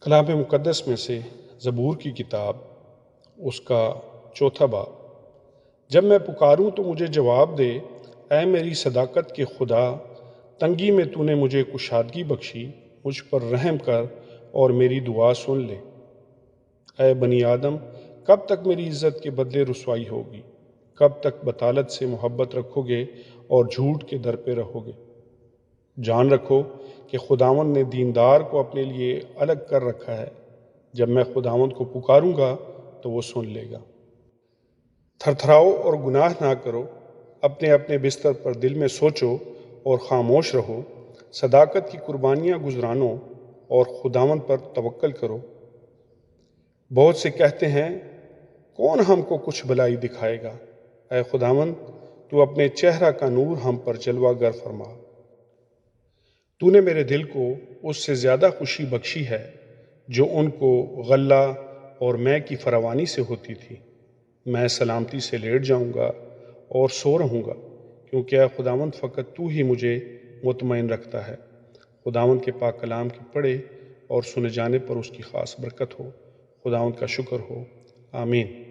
کلام مقدس میں سے زبور کی کتاب اس کا 4 باب۔ جب میں پکاروں تو مجھے جواب دے، اے میری صداقت کے خدا، تنگی میں تو نے مجھے کشادگی بخشی، مجھ پر رحم کر اور میری دعا سن لے۔ اے بنی آدم، کب تک میری عزت کے بدلے رسوائی ہوگی؟ کب تک بطالت سے محبت رکھو گے اور جھوٹ کے در پہ رہو گے؟ جان رکھو کہ خداوند نے دیندار کو اپنے لیے الگ کر رکھا ہے۔ جب میں خداوند کو پکاروں گا تو وہ سن لے گا۔ تھرتھراؤ اور گناہ نہ کرو، اپنے اپنے بستر پر دل میں سوچو اور خاموش رہو۔ صداقت کی قربانیاں گزرانو اور خداوند پر توکل کرو۔ بہت سے کہتے ہیں، کون ہم کو کچھ بھلائی دکھائے گا؟ اے خداوند، تو اپنے چہرہ کا نور ہم پر جلوہ گر فرما۔ تو نے میرے دل کو اس سے زیادہ خوشی بخشی ہے جو ان کو غلہ اور مے کی فراوانی سے ہوتی تھی۔ میں سلامتی سے لیٹ جاؤں گا اور سو رہوں گا، کیونکہ اے خداوند فقط تو ہی مجھے مطمئن رکھتا ہے۔ خداوند کے پاک کلام کی پڑھے اور سنے جانے پر اس کی خاص برکت ہو۔ خداوند کا شکر ہو، آمین۔